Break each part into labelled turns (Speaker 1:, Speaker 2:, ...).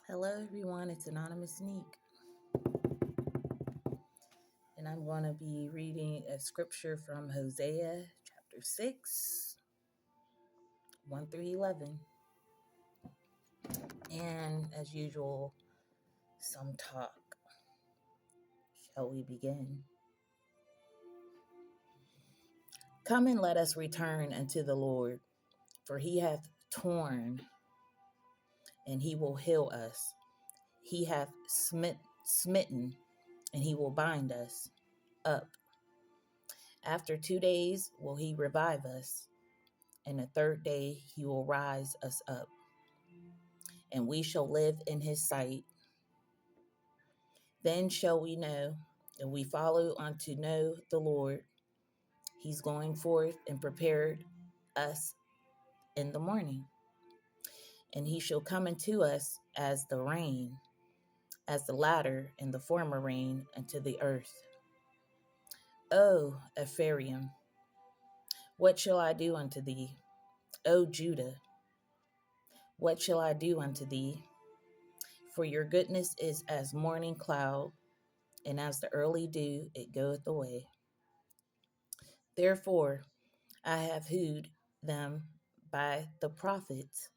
Speaker 1: Hello, everyone. It's Anonymous Neek, and I'm going to be reading a scripture from Hosea chapter 6, 1 through 11. And as usual, some talk. Shall we begin? Come and let us return unto the Lord, for he hath torn, and he will heal us. He hath smitten, and he will bind us up. After 2 days will he revive us, and the third day he will rise us up, and we shall live in his sight. Then shall we know, and we follow on to know the Lord. He's going forth and prepared us in the morning, and he shall come unto us as the rain, as the latter and the former rain unto the earth. O Ephraim, what shall I do unto thee? O Judah, what shall I do unto thee? For your goodness is as morning cloud, and as the early dew it goeth away. Therefore I have hewed them by the prophets.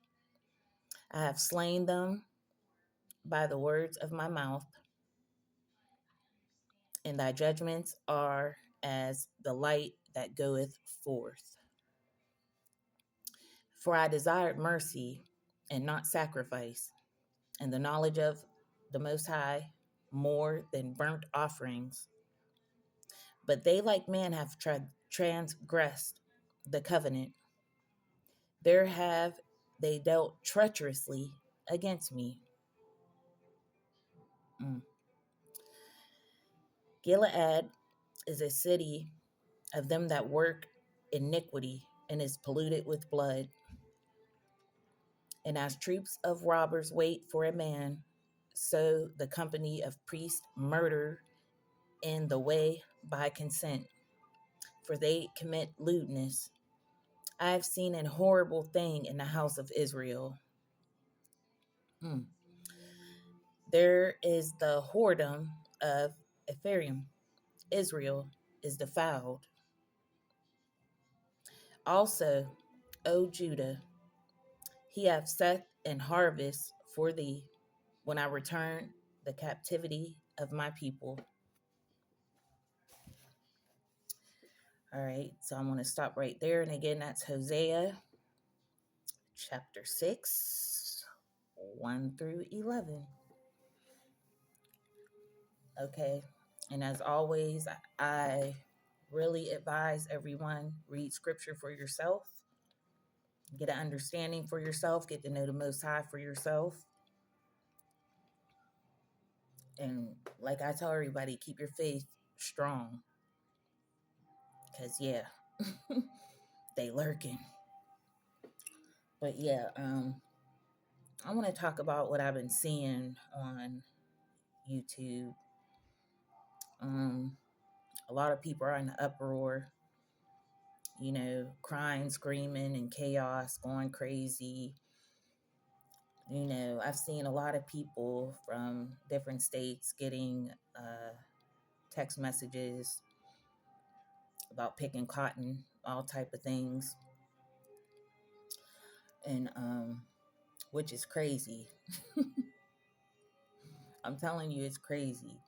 Speaker 1: I have slain them by the words of my mouth, and thy judgments are as the light that goeth forth. For I desired mercy and not sacrifice, and the knowledge of the Most High more than burnt offerings. But they like man have transgressed the covenant. There have they dealt treacherously against me. Gilead is a city of them that work iniquity, and is polluted with blood. And as troops of robbers wait for a man, so the company of priests murder in the way by consent, for they commit lewdness. I have seen an horrible thing in the house of Israel. There is the whoredom of Ephraim. Israel is defiled. Also, O Judah, he hath set an harvest for thee when I return the captivity of my people. All right, so I'm going to stop right there. And again, that's Hosea chapter 6, 1 through 11. Okay, and as always, I really advise everyone read scripture for yourself, get an understanding for yourself, get to know the Most High for yourself. And like I tell everybody, keep your faith strong, because yeah, they lurking. But yeah, I want to talk about what I've been seeing on YouTube. A lot of people are in the uproar, crying, screaming, and chaos, going crazy. I've seen a lot of people from different states getting text messages about picking cotton, all type of things, and which is crazy. I'm telling you, it's crazy.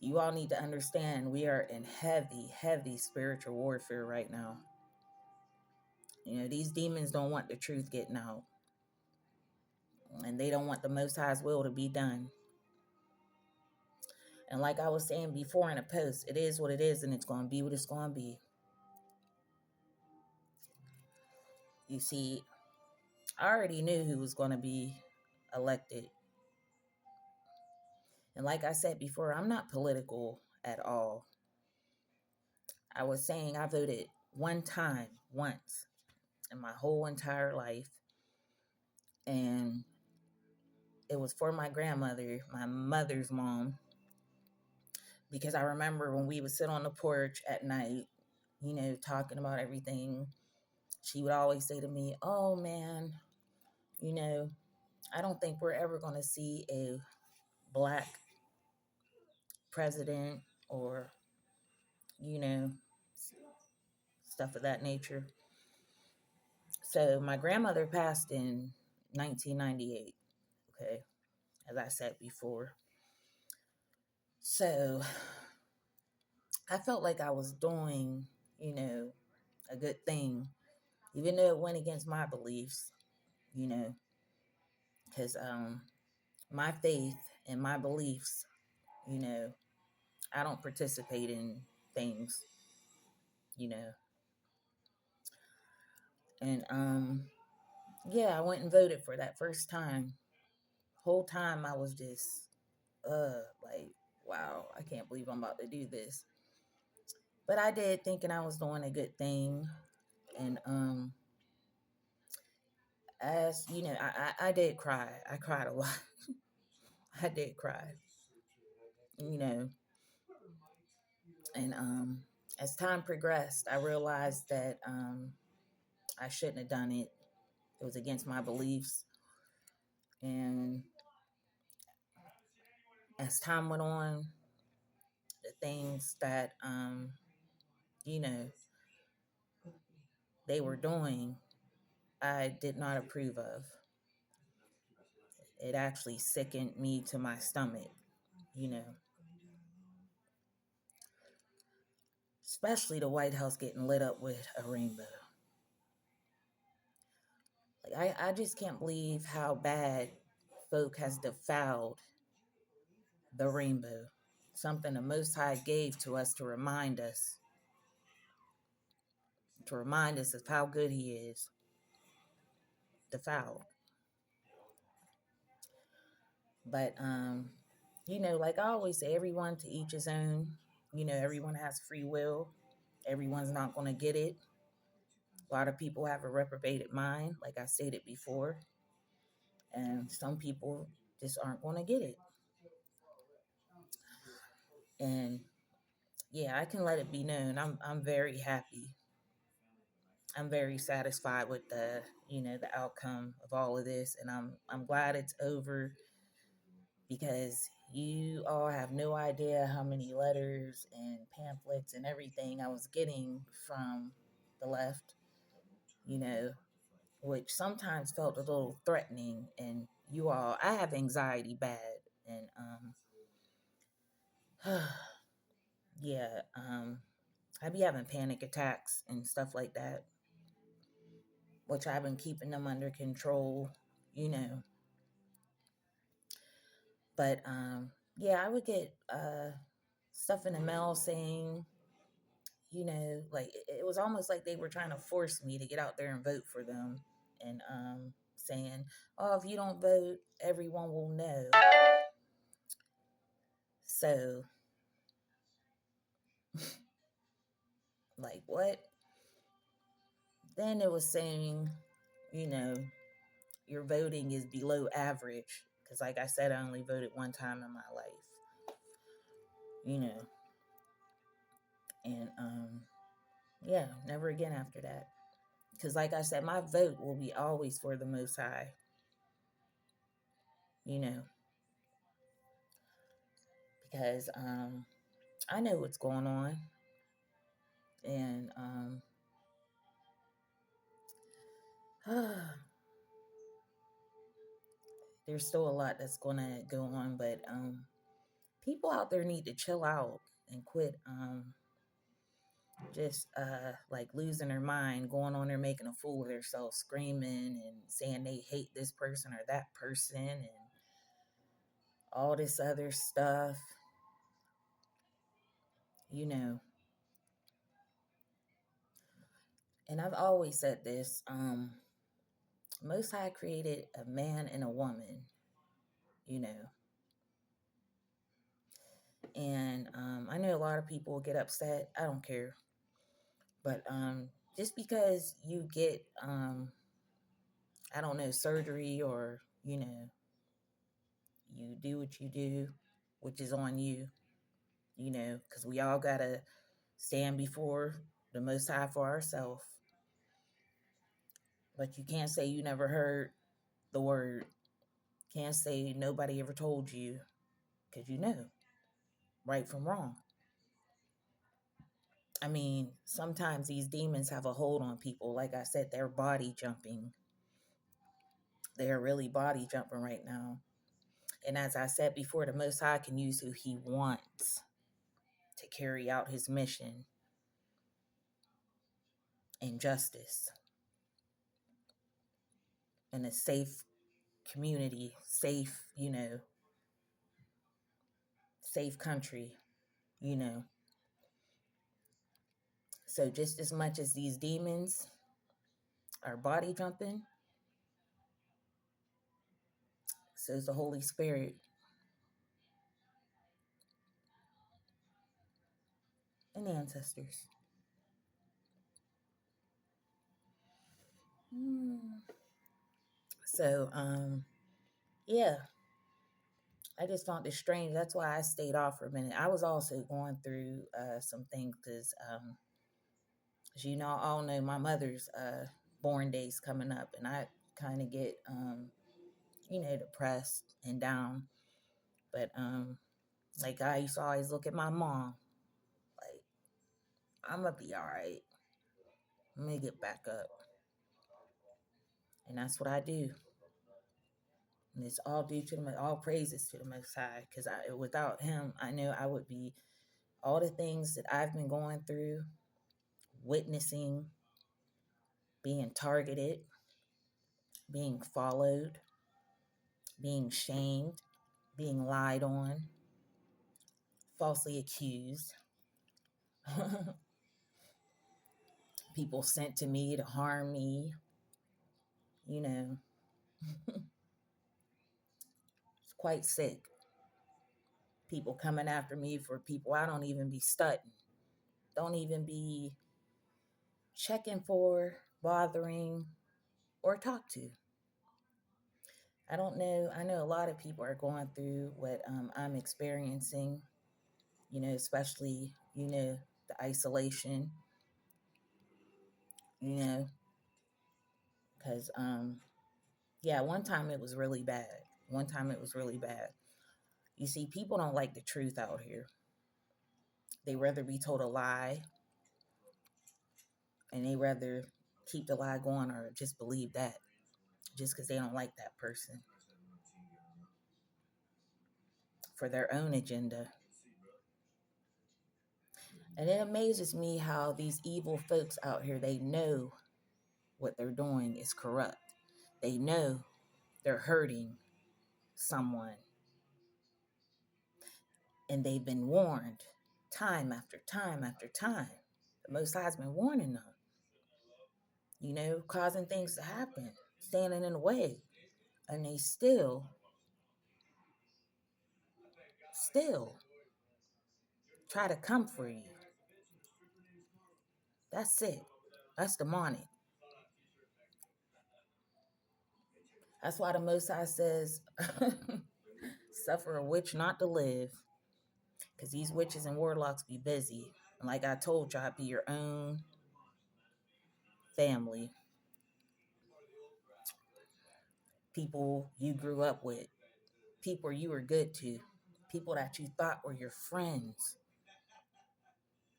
Speaker 1: You all need to understand we are in heavy, heavy spiritual warfare right now. These demons don't want the truth getting out, and they don't want the Most High's will to be done. And like I was saying before in a post, it is what it is, and it's going to be what it's going to be. You see, I already knew who was going to be elected. And like I said before, I'm not political at all. I was saying I voted once in my whole entire life. And it was for my grandmother, my mother's mom. Because I remember when we would sit on the porch at night, talking about everything, she would always say to me, "Oh man, I don't think we're ever going to see a black president or, you know, stuff of that nature. So my grandmother passed in 1998, okay, as I said before. So I felt like I was doing, a good thing, even though it went against my beliefs, because my faith and my beliefs, you know, I don't participate in things, you know. And yeah, I went and voted for that first time. Whole time I was just like, wow, I can't believe I'm about to do this. But I did, thinking I was doing a good thing. And as you know, I did cry. I cried a lot. I did cry, you know. And as time progressed, I realized that I shouldn't have done it. It was against my beliefs. And as time went on, the things that you know they were doing, I did not approve of. It actually sickened me to my stomach, you know. Especially the White House getting lit up with a rainbow. Like I just can't believe how bad folk has defiled the rainbow. Something the Most High gave to us to remind us of how good He is. Defiled. But like I always say, everyone to each his own. Everyone has free will. Everyone's not going to get it. A lot of people have a reprobated mind, like I stated before, and some people just aren't going to get it. And yeah, I can let it be known. I'm very happy. I'm very satisfied with the outcome of all of this, and I'm glad it's over, because you all have no idea how many letters and pamphlets and everything I was getting from the left, you know, which sometimes felt a little threatening. And I have anxiety bad, and yeah, I be having panic attacks and stuff like that, which I've been keeping them under control, you know. But yeah, I would get stuff in the mail saying, like it was almost like they were trying to force me to get out there and vote for them, and saying, "Oh, if you don't vote, everyone will know." So, like, what? Then it was saying, you know, your voting is below average, because, like I said, I only voted one time in my life, you know, and yeah, never again after that. Because, like I said, my vote will be always for the Most High, you know, because I know what's going on. And there's still a lot that's going to go on, but people out there need to chill out and quit just like losing their mind, going on there making a fool of themselves, screaming and saying they hate this person or that person and all this other stuff, you know. And I've always said this, Most High created a man and a woman, you know. And I know a lot of people get upset. I don't care. But just because you get, I don't know, surgery, or, you do what you do, which is on you, because we all got to stand before the Most High for ourselves. But you can't say you never heard the word, Can't say nobody ever told you, because you know right from wrong. I mean, sometimes these demons have a hold on people. Like I said, they're body jumping. They're really body jumping right now. And as I said before, the Most High can use who he wants to carry out his mission in justice, in a safe community, safe, safe country, you know. So just as much as these demons are body jumping, so is the Holy Spirit and the ancestors. So, yeah, I just found it strange. That's why I stayed off for a minute. I was also going through some things because, as you know, all know my mother's born days coming up, and I kind of get, depressed and down. But like I used to always look at my mom, like I'm gonna be all right. I'm gonna get back up, and that's what I do. And it's all due to all praises to the Most High, because without Him, I know I would be all the things that I've been going through, witnessing, being targeted, being followed, being shamed, being lied on, falsely accused, people sent to me to harm me, you know, it's quite sick. People coming after me for people I don't even be studying, don't even be checking for, bothering, or talk to. I don't know. I know a lot of people are going through what I'm experiencing, especially, the isolation, because, yeah, one time it was really bad. One time it was really bad. You see, people don't like the truth out here. They rather be told a lie, and they rather keep the lie going or just believe that just because they don't like that person for their own agenda. And it amazes me how these evil folks out here, they know what they're doing is corrupt. They know they're hurting someone. And they've been warned time after time after time. The Most High's been warning them, causing things to happen, standing in the way. And they still try to come for you. That's it. That's demonic. That's why the Most High says, suffer a witch not to live. Because these witches and warlocks be busy. And like I told y'all, be your own family. People you grew up with. People you were good to. People that you thought were your friends.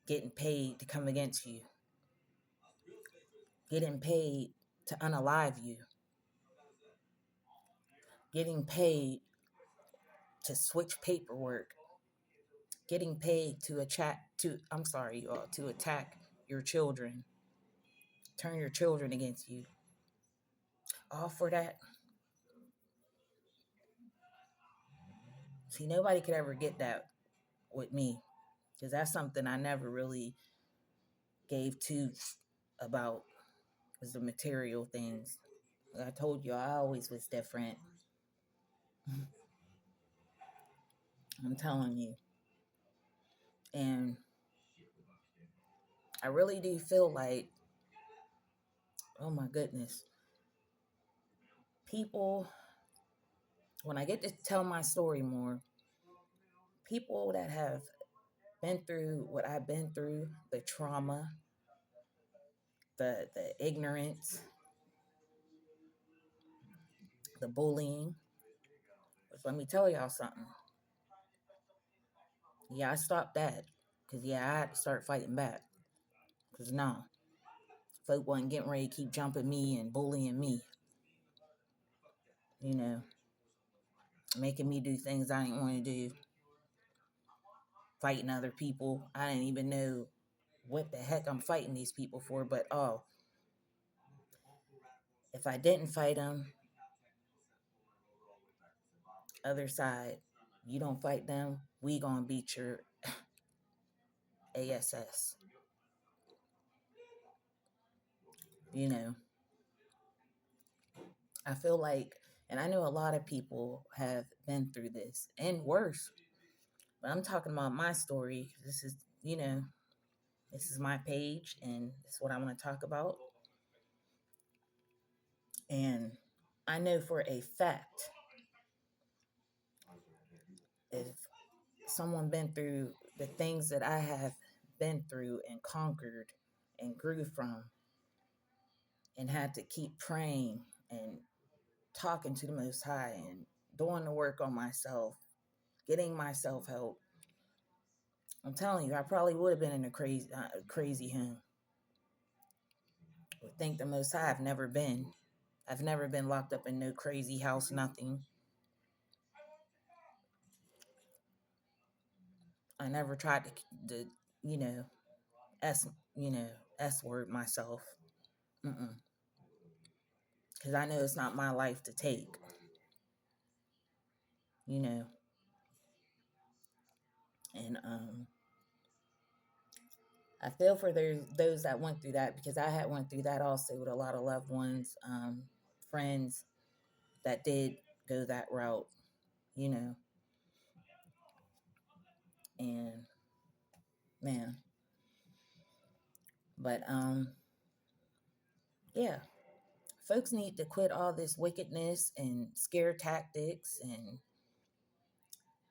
Speaker 1: Getting paid to come against you. Getting paid to unalive you. Getting paid to switch paperwork. Getting paid to attack your children. Turn your children against you. All for that. See, nobody could ever get that with me, because that's something I never really gave to about, was the material things. Like I told you, I always was different. I'm telling you. And I really do feel like, oh my goodness, people, when I get to tell my story more, people that have been through what I've been through, the trauma, the ignorance, the bullying, Let me tell y'all something. Yeah, I stopped that. Because, yeah, I had to start fighting back. Because, no, folk wasn't getting ready to keep jumping me and bullying me. You know, making me do things I didn't want to do. Fighting other people. I didn't even know what the heck I'm fighting these people for. But, if I didn't fight them, other side, you don't fight them, we gonna beat your ass. You know, I feel like, and I know a lot of people have been through this and worse, but I'm talking about my story. This is, this is my page and this is what I want to talk about. And I know for a fact, if someone been through the things that I have been through and conquered and grew from, and had to keep praying and talking to the Most High and doing the work on myself, getting myself help, I'm telling you, I probably would have been in a crazy home. But thank the Most High, I've never been. I've never been locked up in no crazy house, nothing. I never tried to you know, S, S word myself. Because I know it's not my life to take. And I feel for those that went through that, because I had went through that also with a lot of loved ones, friends that did go that route, and man, but yeah, folks need to quit all this wickedness and scare tactics and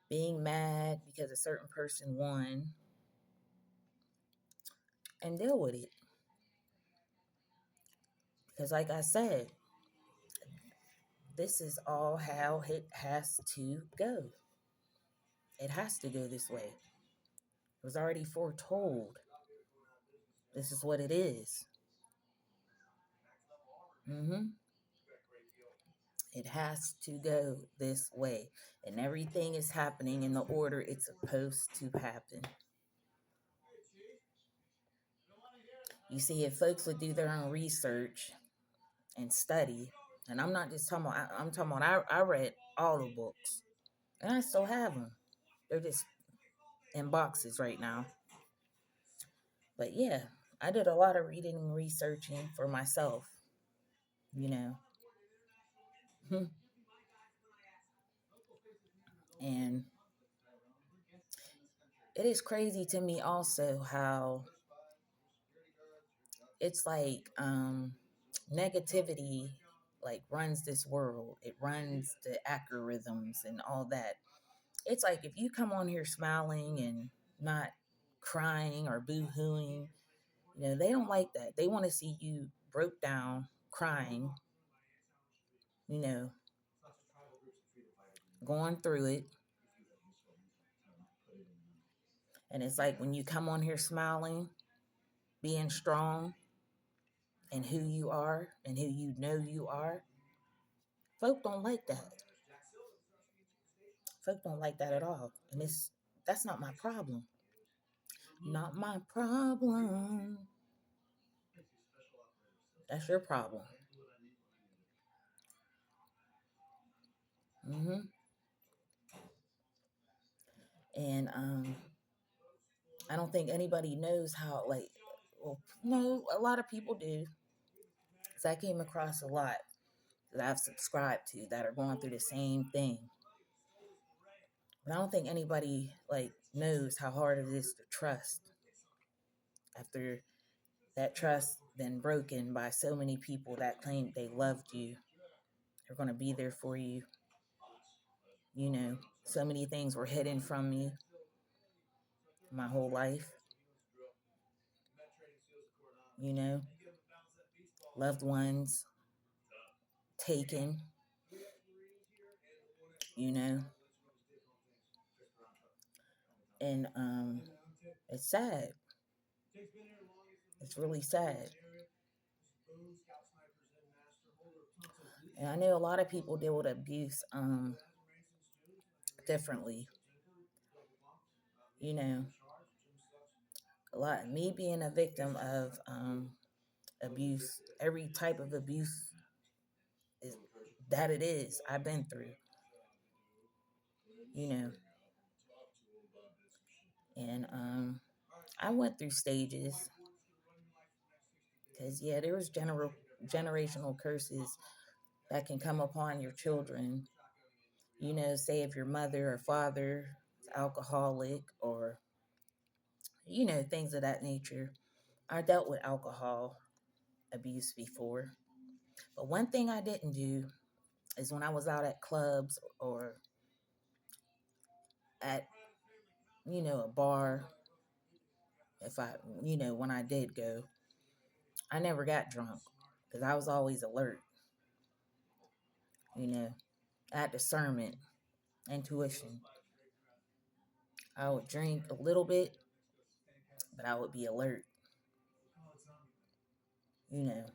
Speaker 1: being mad because a certain person won, and deal with it. Because like I said, this is all how it has to go. It has to go this way. It was already foretold. This is what it is. It has to go this way. And everything is happening in the order it's supposed to happen. You see, if folks would do their own research and study, and I'm not just talking about, I'm talking about, I read all the books. And I still have them. They're just in boxes right now. But yeah, I did a lot of reading and researching for myself, And it is crazy to me also how it's like negativity like runs this world. It runs the algorithms and all that. It's like if you come on here smiling and not crying or boo-hooing, they don't like that. They want to see you broke down, crying, going through it. And it's like when you come on here smiling, being strong and who you are and who you are, folk don't like that. Folk don't like that at all. And that's not my problem. Not my problem. That's your problem. And I don't think anybody knows how, like, well, no, a lot of people do. Because I came across a lot that I've subscribed to that are going through the same thing. But I don't think anybody, like, knows how hard it is to trust after that trust been broken by so many people that claimed they loved you. They're going to be there for you. So many things were hidden from me my whole life. Loved ones taken. you know, and it's sad. It's really sad. And I know a lot of people deal with abuse differently. You know, a lot me being a victim of abuse, every type of abuse is that it is I've been through, you know. And I went through stages because yeah, there was generational curses that can come upon your children. You know, say if your mother or father is alcoholic or you know things of that nature. I dealt with alcohol abuse before, but one thing I didn't do is when I was out at clubs or at you know a bar. If I you know when I did go, I never got drunk because I was always alert. You know, I had discernment, intuition. I would drink a little bit, but I would be alert. You know,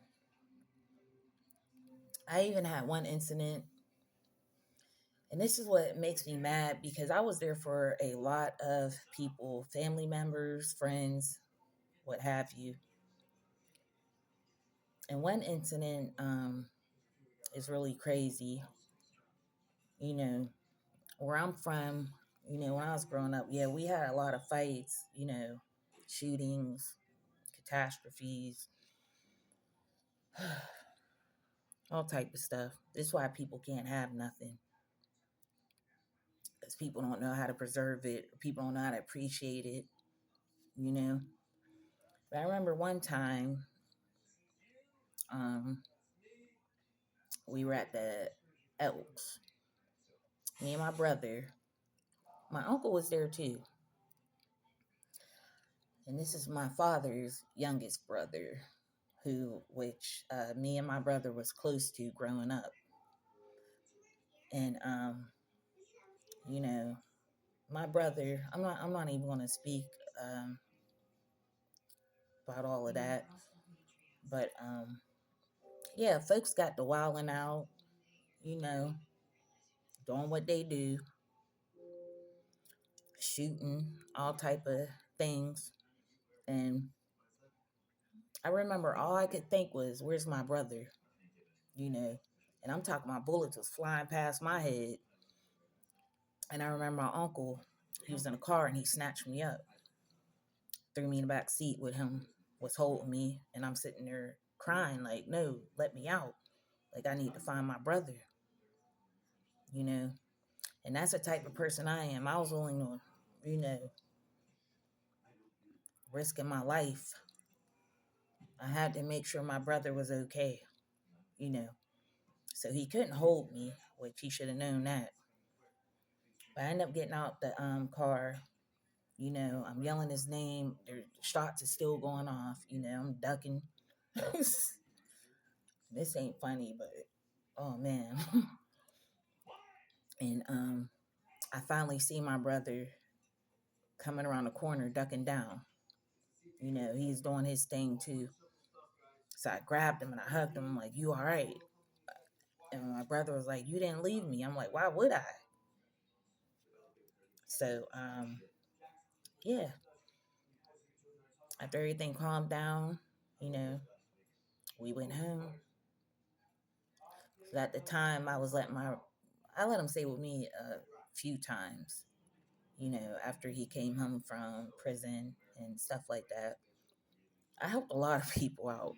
Speaker 1: I even had one incident, and this is what makes me mad because I was there for a lot of people, family members, friends, what have you. And one incident is really crazy. You know, where I'm from, you know, when I was growing up, yeah, we had a lot of fights, you know, shootings, catastrophes, all type of stuff. This is why people can't have nothing. Because people don't know how to preserve it. People don't know how to appreciate it, you know. But I remember one time, um, we were at the Elks. Me and my brother. My uncle was there too. And this is my father's youngest brother, which me and my brother was close to growing up. And you know, my brother, I'm not even gonna speak um about all of that. But yeah, folks got the wilding out, you know, doing what they do, shooting, all type of things. And I remember all I could think was, where's my brother? You know. And I'm talking my bullets was flying past my head. And I remember my uncle, he was in a car and he snatched me up, threw me in the back seat with him, was holding me, and I'm sitting there crying, like, no, let me out. Like, I need to find my brother, you know? And that's the type of person I am. I was willing to, you know, risking my life. I had to make sure my brother was okay, you know? So he couldn't hold me, which he should have known that. But I ended up getting out the car. You know, I'm yelling his name. The shots are still going off. You know, I'm ducking. This ain't funny, but oh man. And I finally see my brother coming around the corner, ducking down. You know, he's doing his thing too. So I grabbed him and I hugged him. I'm like, "You all right?" And my brother was like, "You didn't leave me." I'm like, "Why would I?" So yeah. After everything calmed down, you know, we went home. So at the time, I let him stay with me a few times. You know, after he came home from prison and stuff like that. I helped a lot of people out.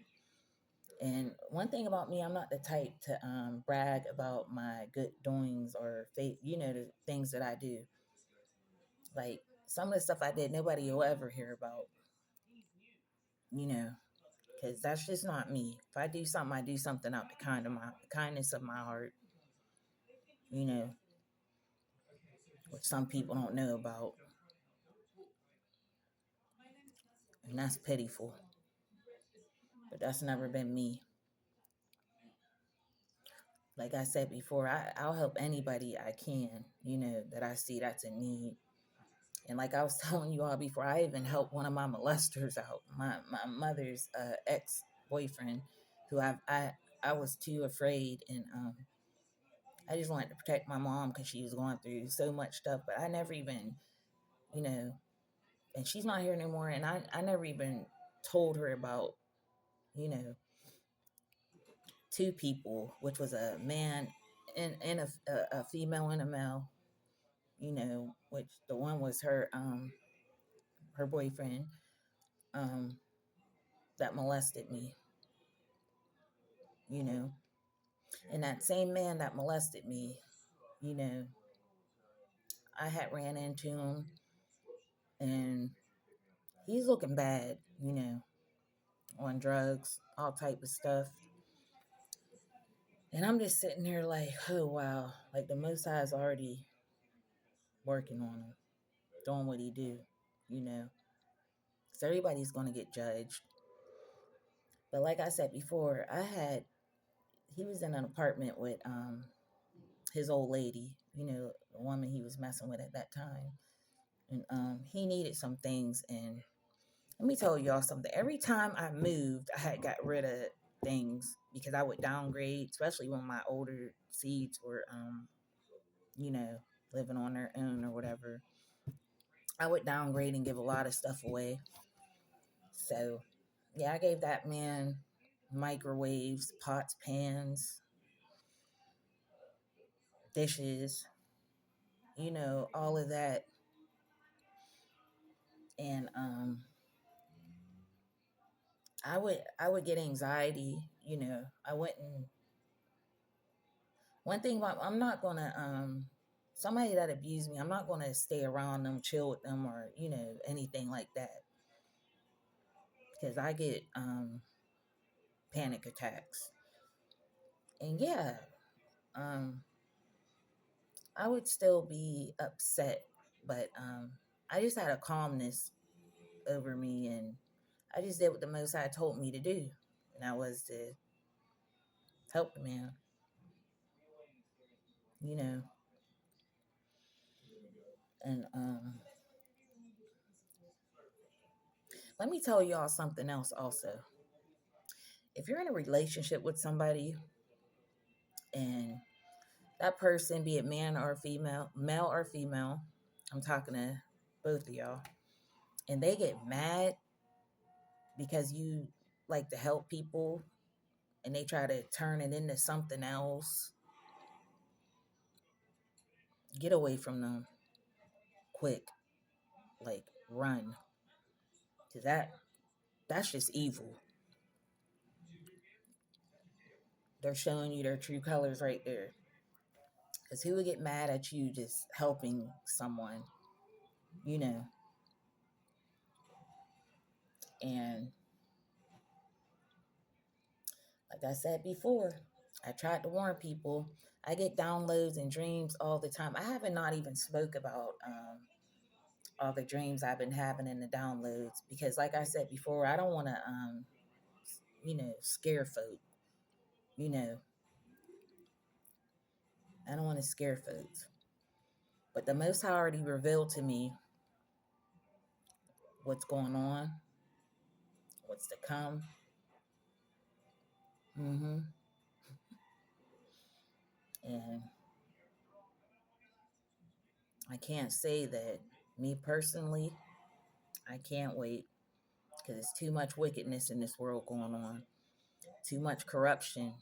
Speaker 1: And one thing about me, I'm not the type to brag about my good doings or you know, the things that I do. Like some of the stuff I did, nobody will ever hear about, you know, because that's just not me. If I do something, I do something out the kindness of my heart, you know, which some people don't know about. And that's pitiful. But that's never been me. like I said before, I'll help anybody I can, that I see that's in need. And like I was telling you all before, I even helped one of my molesters out, my mother's ex boyfriend, who I was too afraid, and I just wanted to protect my mom because she was going through so much stuff. But I never even, you know, and she's not here anymore, and I never even told her about, you know, two people, which was a man and a female and a male, which the one was her boyfriend, um, that molested me, you know. And that same man that molested me, you know, I had ran into him, and he's looking bad, on drugs, all type of stuff. And I'm just sitting here like, oh wow, like the Most High is already working on him, doing what he do, you know. So everybody's gonna get judged. But like I said before, he was in an apartment with his old lady, the woman he was messing with at that time. And he needed some things, and let me tell y'all something. Every time I moved, I had got rid of things because I would downgrade, especially when my older seeds were you know, living on their own or whatever. I would downgrade and give a lot of stuff away. So yeah, I gave that man microwaves, pots, pans, dishes, all of that. And I would get anxiety, I wouldn't one thing about I'm not gonna somebody that abused me, I'm not gonna stay around them, chill with them, or anything like that, because I get panic attacks. And yeah, um I would still be upset, but I just had a calmness over me, and I just did what the Most High told me to do, and that was to help the man, you know. And let me tell y'all something else also. If you're in a relationship with somebody and that person, be it man or female, male or female, I'm talking to both of y'all, and they get mad because you like to help people and they try to turn it into something else, get away from them quick. Like, run. Because that's just evil. They're showing you their true colors right there. Because who would get mad at you just helping someone, you know? And like I said before, I tried to warn people. I get downloads and dreams all the time. I haven't not even spoke about all the dreams I've been having in the downloads because, like I said before, I don't want to, scare folk. You know, I don't want to scare folks. But the Most High already revealed to me what's going on, what's to come. Mm-hmm. And I can't say that me personally, I can't wait because it's too much wickedness in this world going on, too much corruption,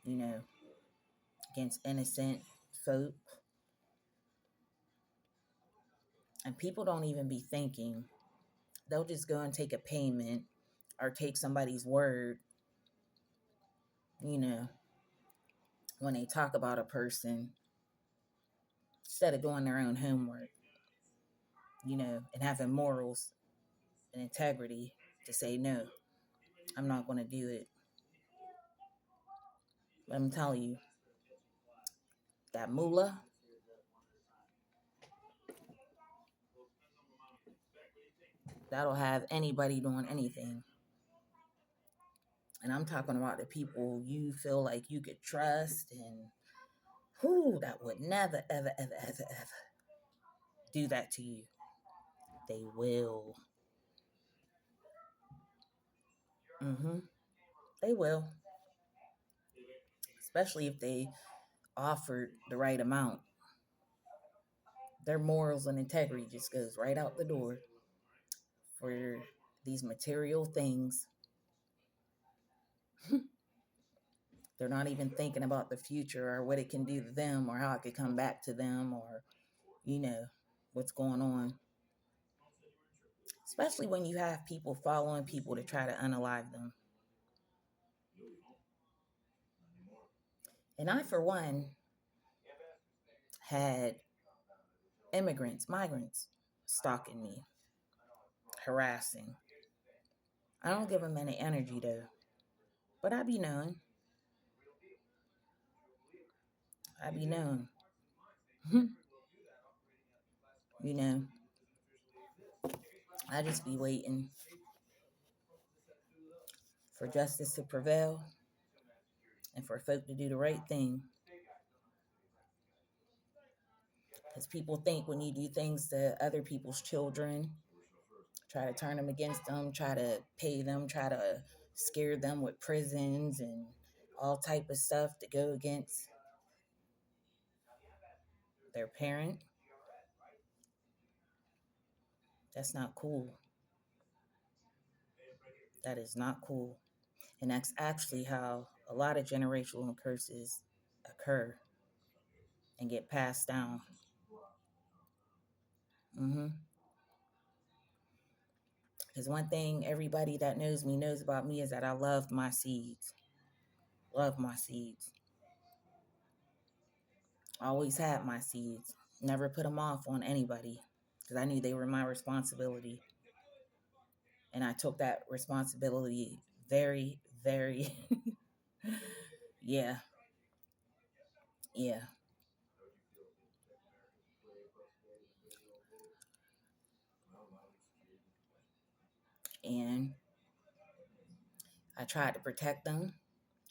Speaker 1: you know, against innocent folk. And people don't even be thinking. They'll just go and take a payment or take somebody's word, you know, when they talk about a person instead of doing their own homework, and having morals and integrity to say, no, I'm not going to do it. But I'm telling you, that mullah, that'll have anybody doing anything. And I'm talking about the people you feel like you could trust and who that would never, ever, ever, ever, ever do that to you. They will. Mm-hmm. They will. Especially if they offered the right amount. Their morals and integrity just goes right out the door for these material things. They're not even thinking about the future or what it can do to them or how it could come back to them or, what's going on. Especially when you have people following people to try to unalive them. And I, for one, had migrants stalking me, harassing. I don't give them any energy though, but I be knowing. I be knowing. you know, I just be waiting for justice to prevail and for folk to do the right thing. Because people think when you do things to other people's children, try to turn them against them, try to pay them, try to scare them with prisons and all type of stuff to go against their parent. That's not cool. That is not cool. And that's actually how a lot of generational curses occur and get passed down. Because one thing everybody that knows me knows about me is that I love my seeds. Love my seeds. Always had my seeds. Never put them off on anybody because I knew they were my responsibility. And I took that responsibility very, very, yeah. And I tried to protect them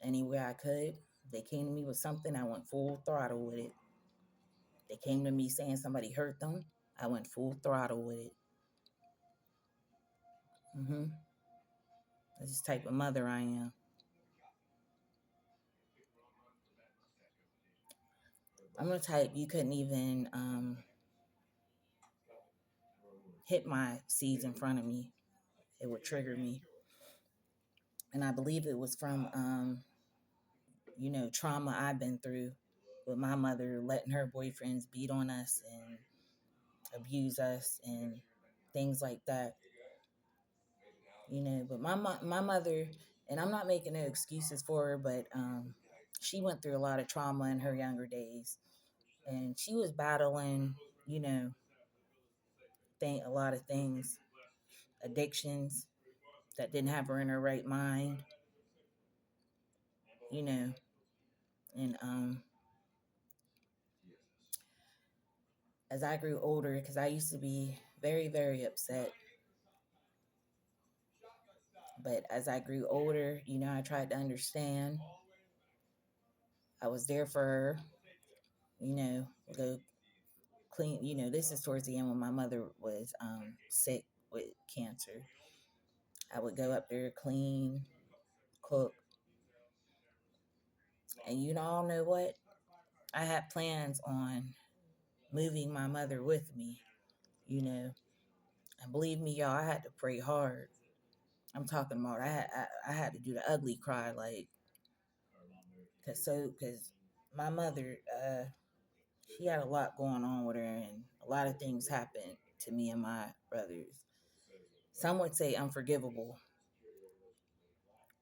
Speaker 1: any way I could. They came to me with something, I went full throttle with it. They came to me saying somebody hurt them, I went full throttle with it. That's the type of mother I am. I'm the type you couldn't even hit my seeds in front of me. It would trigger me. And I believe it was from, trauma I've been through with my mother letting her boyfriends beat on us and abuse us and things like that. But my mother, and I'm not making no excuses for her, but she went through a lot of trauma in her younger days. And she was battling, a lot of things, addictions that didn't have her in her right mind, and as I grew older, because I used to be very, very upset, but as I grew older, I tried to understand. I was there for her, go clean. This is towards the end when my mother was sick with cancer. I would go up there, clean, cook, and all know what? I had plans on moving my mother with me, and believe me, y'all, I had to pray hard. I'm talking about I had to do the ugly cry, like, cause my mother, she had a lot going on with her, and a lot of things happened to me and my brothers. Some would say unforgivable,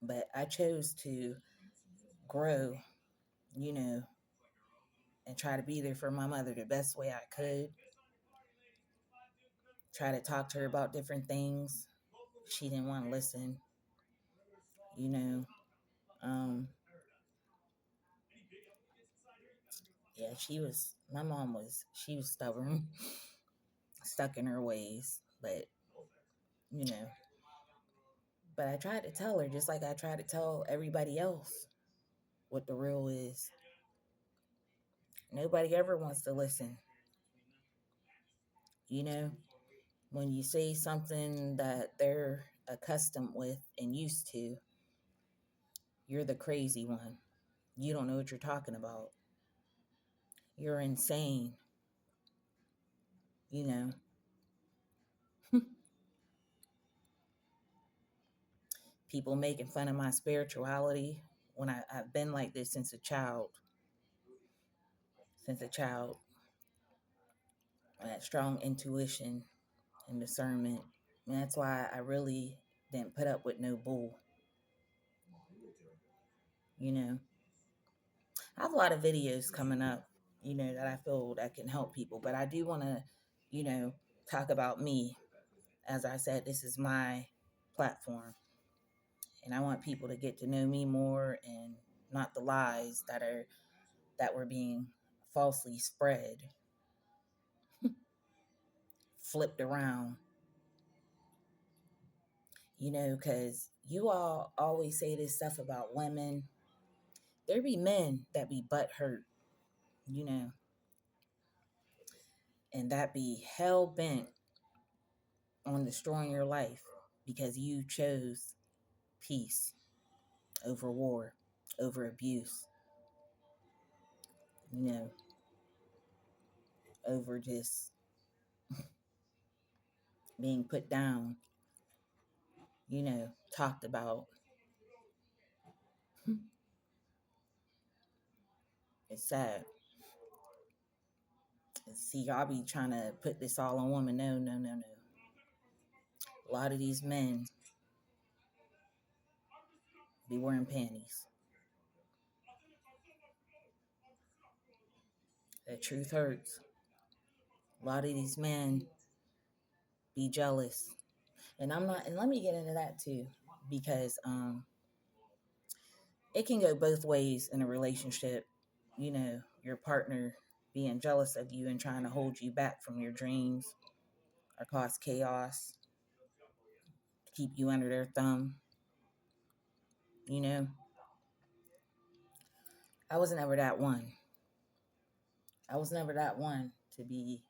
Speaker 1: but I chose to grow, and try to be there for my mother the best way I could. Try to talk to her about different things. She didn't want to listen, you know. Yeah, my mom she was stubborn, stuck in her ways, but, you know, But I tried to tell her, just like I tried to tell everybody else what the real is. Nobody ever wants to listen. You know, when you say something that they're accustomed with and used to, you're the crazy one. You don't know what you're talking about. You're insane. You know, people making fun of my spirituality when I've been like this since a child. Since a child, I had strong intuition and discernment. And that's why I really didn't put up with no bull. You know, I have a lot of videos coming up, that I feel that can help people. But I do want to, talk about me. As I said, this is my platform. And I want people to get to know me more and not the lies that were being falsely spread, flipped around. Because you all always say this stuff about women. There be men that be butt hurt, you know, and that be hell bent on destroying your life because you chose peace over war, over abuse, you know, over just being put down, talked about. It's sad. See, y'all be trying to put this all on women. No, no, no, no. A lot of these men be wearing panties. The truth hurts. A lot of these men be jealous. And let me get into that too, because it can go both ways in a relationship. Your partner being jealous of you and trying to hold you back from your dreams or cause chaos, keep you under their thumb. You know, I was never that one. I was never that one to be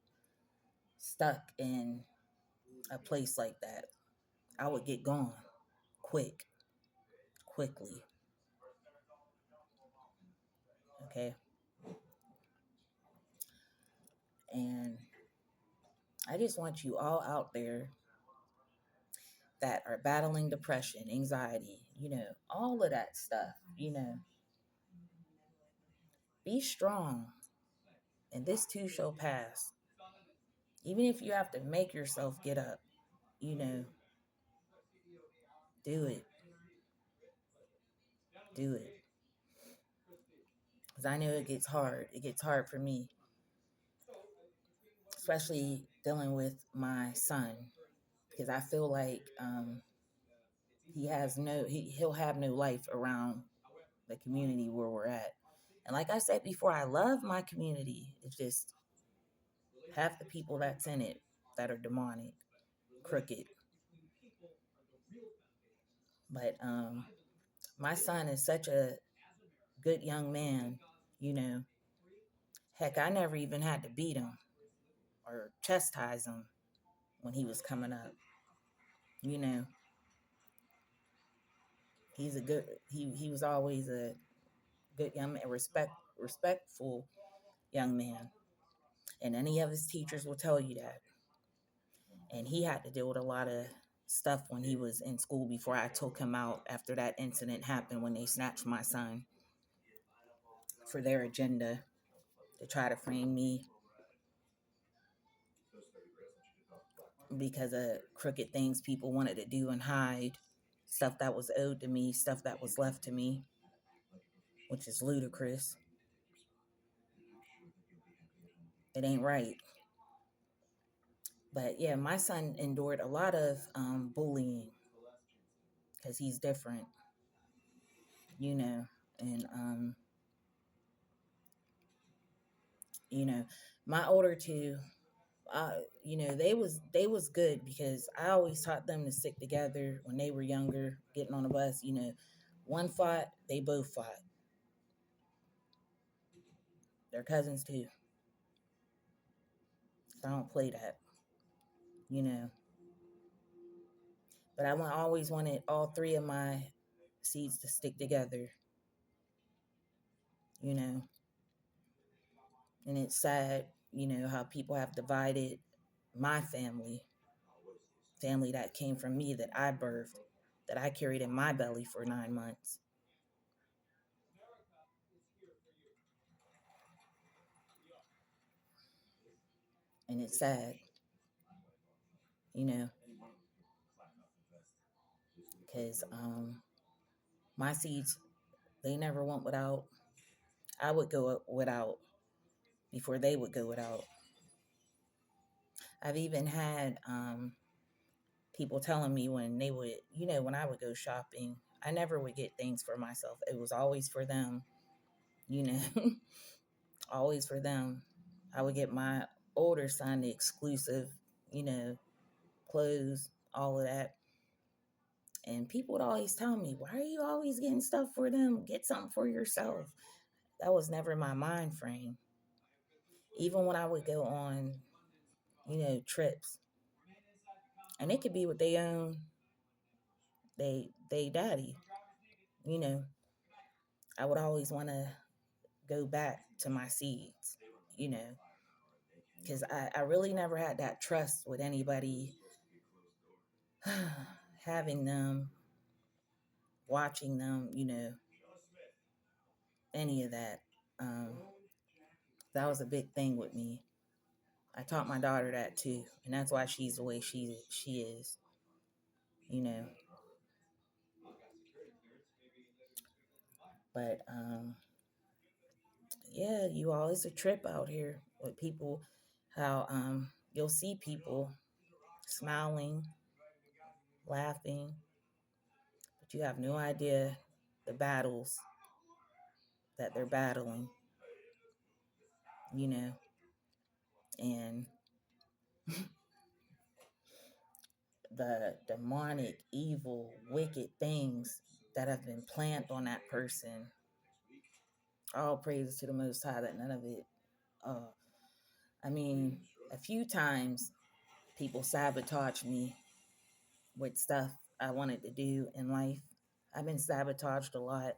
Speaker 1: stuck in a place like that. I would get gone quickly. Okay. And I just want you all out there that are battling depression, anxiety, all of that stuff, be strong, and this too shall pass. Even if you have to make yourself get up, you know, do it. Do it. Because I know it gets hard. It gets hard for me, especially dealing with my son, because I feel like he'll have no life around the community where we're at. And like I said before, I love my community. It's just half the people that's in it that are demonic, crooked. But my son is such a good young man, you know. Heck, I never even had to beat him or chastise him when he was coming up. You know, he was always a good young man, respectful young man. And any of his teachers will tell you that. And he had to deal with a lot of stuff when he was in school before I took him out after that incident happened when they snatched my son for their agenda to try to frame me because of crooked things people wanted to do and hide, stuff that was owed to me, stuff that was left to me, which is ludicrous. It ain't right. But yeah, my son endured a lot of bullying because he's different, you know, and you know, my older two, they was good because I always taught them to stick together when they were younger, getting on the bus. One fought, they both fought. They're cousins too. So I don't play that, you know. But always wanted all three of my seeds to stick together, you know. And it's sad, how people have divided my family that came from me, that I birthed, that I carried in my belly for 9 months. And it's sad, you know, because my seeds, they never went without. I would go without before they would go without. I've even had people telling me when they would, when I would go shopping, I never would get things for myself. It was always for them, you know, always for them. I would get my older son the exclusive, you know, clothes, all of that. And people would always tell me, why are you always getting stuff for them? Get something for yourself. That was never my mind frame. Even when I would go on, trips, and it could be with their own, they daddy, you know, I would always want to go back to my seeds, you know, because I really never had that trust with anybody having them, watching them, any of that. Um, that was a big thing with me. I taught my daughter that too, and that's why she's the way she is, you know. But yeah, you all, it's a trip out here with people. How you'll see people smiling, laughing, but you have no idea the battles that they're battling, you know, and the demonic, evil, wicked things that have been planted on that person. All praises to the Most High that none of it. Uh, I mean, a few times people sabotage me with stuff I wanted to do in life. I've been sabotaged a lot,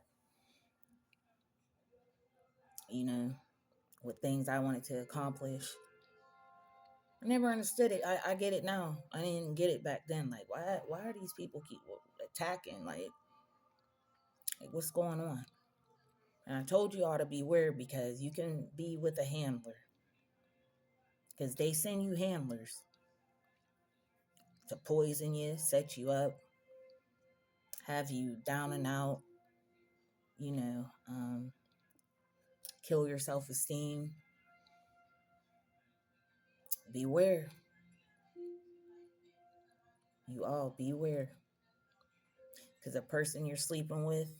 Speaker 1: you know, with things I wanted to accomplish. I never understood it. I get it now. I didn't get it back then. Like, why are these people keep attacking? Like what's going on? And I told you all to beware because you can be with a handler. Because they send you handlers to poison you, set you up, have you down and out, you know, kill your self-esteem. Beware. You all beware. Because a person you're sleeping with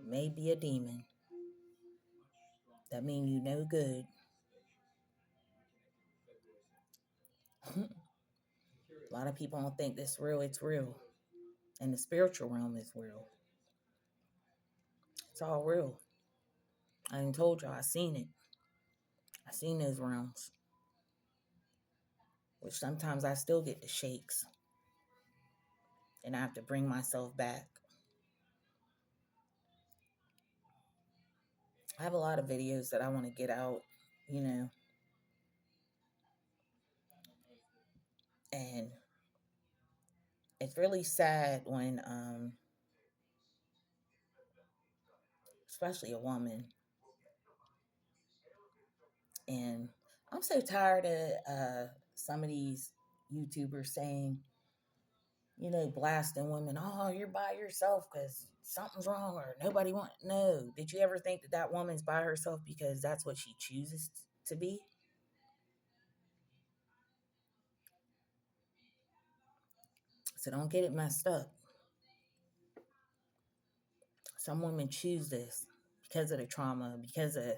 Speaker 1: may be a demon. That mean you no good. A lot of people don't think this real. It's real. And the spiritual realm is real. It's all real. I done told y'all, I seen it. I seen those realms. Which sometimes I still get the shakes. And I have to bring myself back. I have a lot of videos that I want to get out, you know. And it's really sad when, especially a woman, and I'm so tired of some of these YouTubers saying, blasting women, oh, you're by yourself because something's wrong or nobody want. No. Did you ever think that woman's by herself because that's what she chooses to be? So don't get it messed up. Some women choose this because of the trauma, because of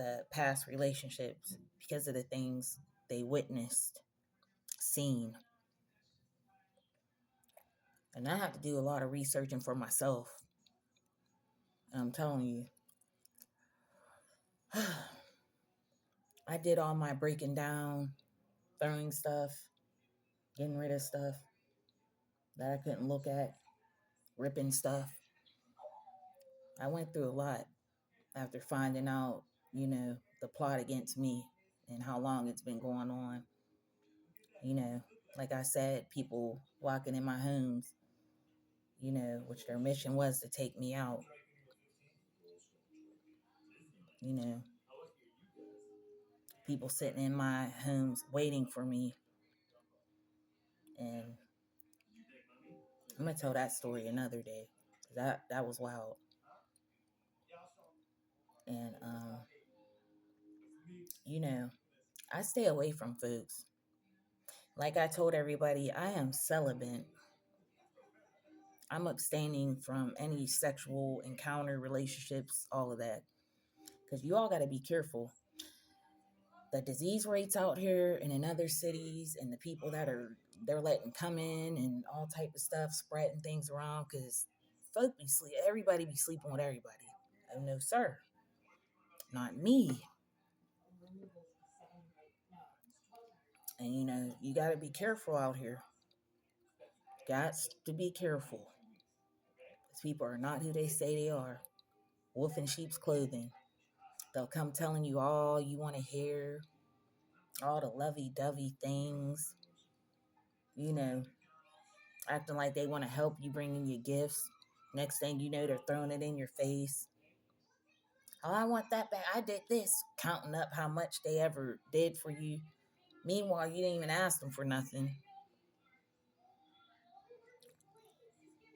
Speaker 1: the past relationships because of the things they witnessed, seen. And I have to do a lot of researching for myself. And I'm telling you, I did all my breaking down, throwing stuff, getting rid of stuff that I couldn't look at, ripping stuff. I went through a lot after finding out, the plot against me and how long it's been going on. Like I said, people walking in my homes, which their mission was to take me out. People sitting in my homes waiting for me. And I'm going to tell that story another day. That was wild. And, I stay away from folks. Like I told everybody, I am celibate. I'm abstaining from any sexual encounter, relationships, all of that. Because you all got to be careful. The disease rates out here and in other cities, and the people that they're letting come in and all type of stuff, spreading things around, because folk be everybody be sleeping with everybody. Oh no, sir. Not me. And you got to be careful out here. Got to be careful. Because people are not who they say they are. Wolf in sheep's clothing. They'll come telling you all you want to hear, all the lovey-dovey things, acting like they want to help you bring in your gifts. Next thing you know, they're throwing it in your face. Oh, I want that back. I did this, counting up how much they ever did for you. Meanwhile, you didn't even ask them for nothing.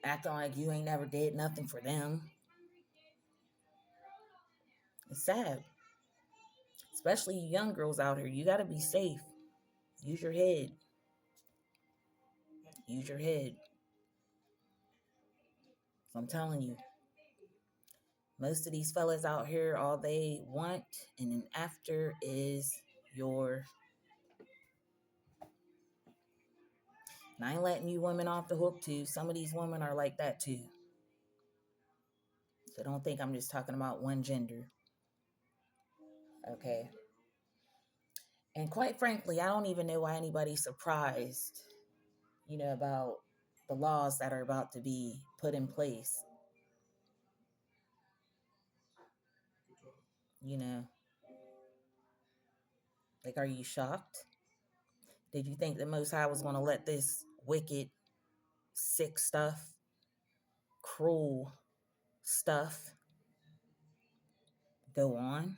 Speaker 1: Acting like you ain't never did nothing for them. It's sad. Especially you young girls out here. You got to be safe. Use your head. Use your head. So I'm telling you, most of these fellas out here, all they want and then after is your. And I ain't letting you women off the hook too. Some of these women are like that too. So don't think I'm just talking about one gender. Okay. And quite frankly, I don't even know why anybody's surprised, about the laws that are about to be put in place. Like, are you shocked? Did you think the Most High was going to let this wicked, sick stuff, cruel stuff go on?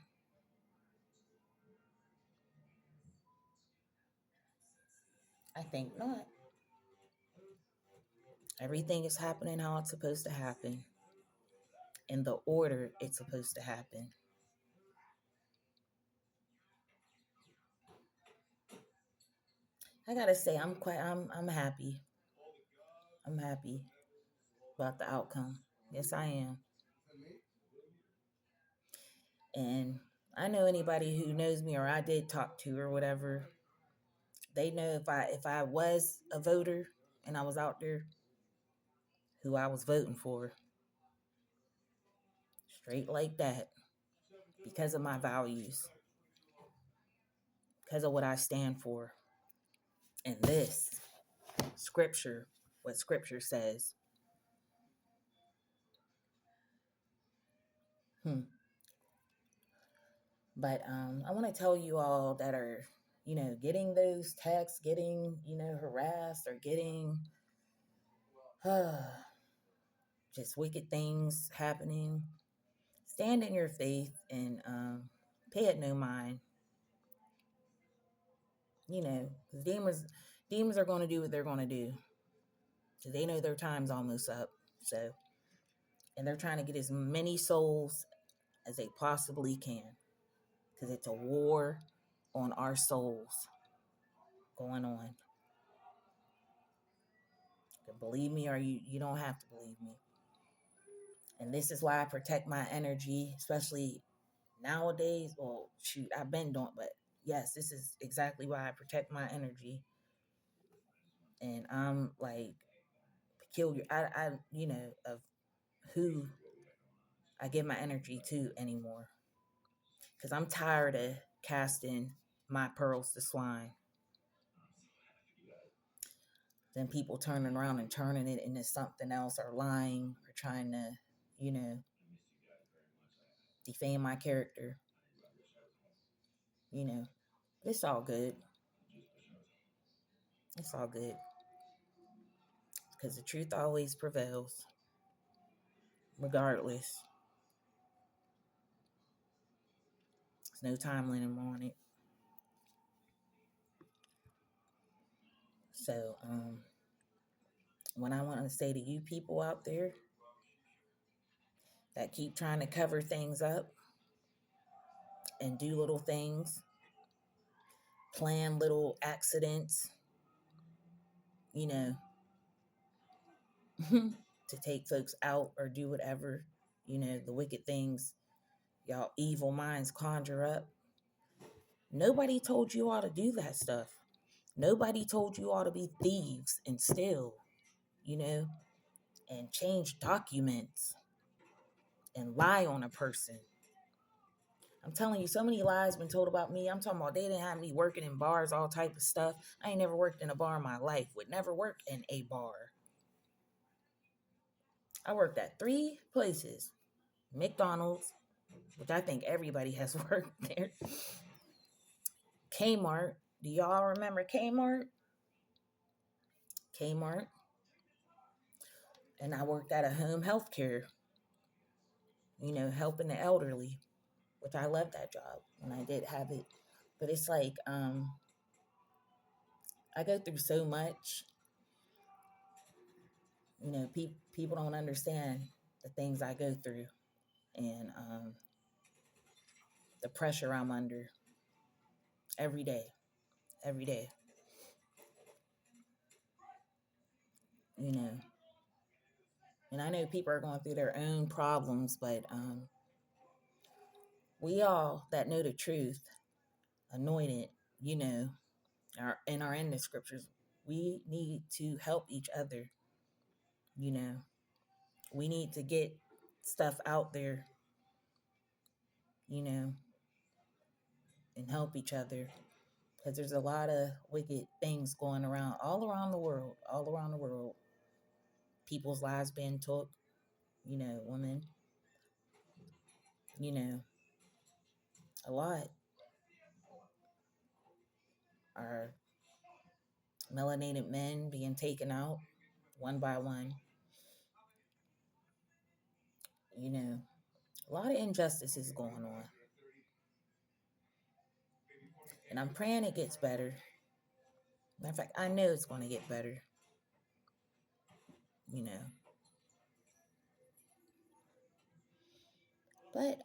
Speaker 1: I think not. Everything is happening how it's supposed to happen, in the order it's supposed to happen. I gotta say, I'm happy. I'm happy about the outcome. Yes, I am. And I know anybody who knows me or I did talk to or whatever, they know if I was a voter and I was out there, who I was voting for. Straight like that. Because of my values. Because of what I stand for. And this scripture, what scripture says. But I want to tell you all that are, getting those texts, getting, harassed or getting just wicked things happening. Stand in your faith and pay it no mind. Because demons are going to do what they're going to do. Because they know their time's almost up. So, and they're trying to get as many souls as they possibly can. Because it's a war on our souls going on. You can believe me or you don't have to believe me. And this is why I protect my energy, especially nowadays, well, shoot, I've been doing, but yes, this is exactly why I protect my energy. And I'm like peculiar. Of who I give my energy to anymore. Because I'm tired of casting my pearls to swine. Then people turning around and turning it into something else, or lying, or trying to, you know, defame my character. You know, it's all good. It's all good. Because the truth always prevails, regardless. There's no time limit on it. So, what I want to say to you people out there that keep trying to cover things up and do little things, plan little accidents, you know, to take folks out or do whatever, the wicked things y'all evil minds conjure up. Nobody told you all to do that stuff. Nobody told you all to be thieves and steal, and change documents and lie on a person. I'm telling you, so many lies been told about me. I'm talking about they didn't have me working in bars, all type of stuff. I ain't never worked in a bar in my life. Would never work in a bar. I worked at 3 places. McDonald's, which I think everybody has worked there. Kmart. Do y'all remember Kmart? Kmart. And I worked at a home health care, helping the elderly, which I loved that job when I did have it. But it's like, I go through so much. People don't understand the things I go through, and the pressure I'm under every day, every day. And I know people are going through their own problems, but we all that know the truth, anointed, are in the scriptures, we need to help each other. We need to get stuff out there, and help each other, because there's a lot of wicked things going around all around the world. People's lives being took, women, a lot. Our melanated men being taken out one by one. A lot of injustices going on. And I'm praying it gets better. Matter of fact, I know it's going to get better. But,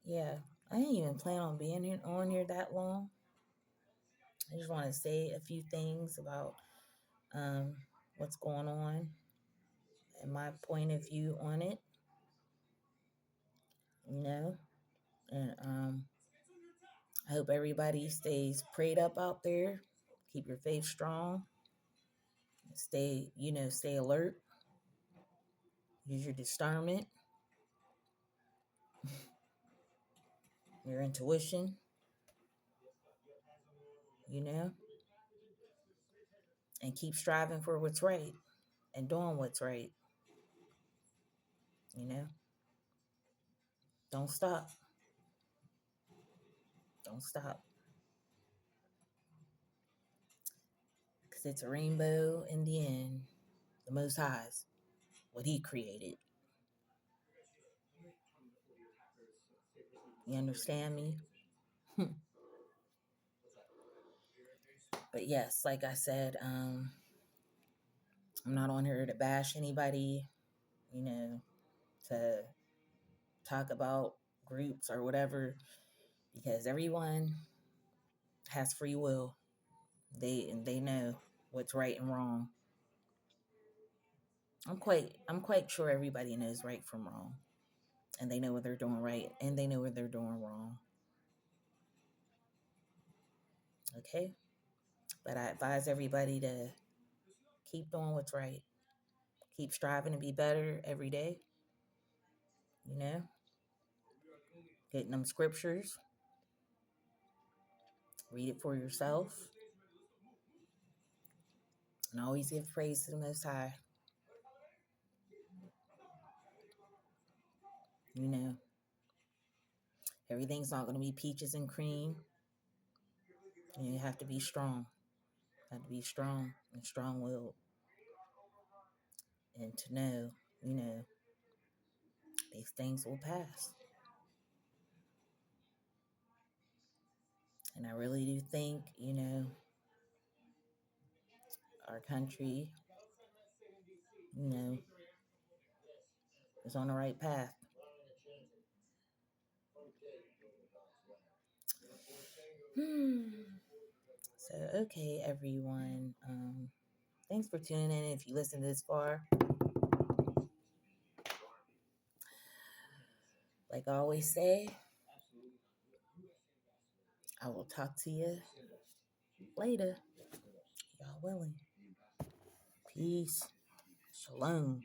Speaker 1: yeah, I didn't even plan on being on here that long. I just want to say a few things about what's going on and my point of view on it, and I hope everybody stays prayed up out there. Keep your faith strong. Stay alert. Use your discernment, your intuition, and keep striving for what's right and doing what's right. Don't stop. Don't stop. Because it's a rainbow in the end. The Most High's what He created. You understand me? But yes, like I said, I'm not on here to bash anybody, to talk about groups or whatever, because everyone has free will. They know what's right and wrong. I'm quite sure everybody knows right from wrong. and they know what they're doing right, and they know what they're doing wrong. Okay? But I advise everybody to keep doing what's right. Keep striving to be better every day. You know? Getting them scriptures. Read it for yourself. And always give praise to the Most High. You know? Everything's not going to be peaches and cream. And you have to be strong. You have to be strong and strong-willed. And to know, you know, these things will pass. And I really do think, you know, our country, you know, is on the right path. So, okay, everyone. Thanks for tuning in. If you listen this far, like I always say, I will talk to you later. Y'all willing. Peace. Shalom.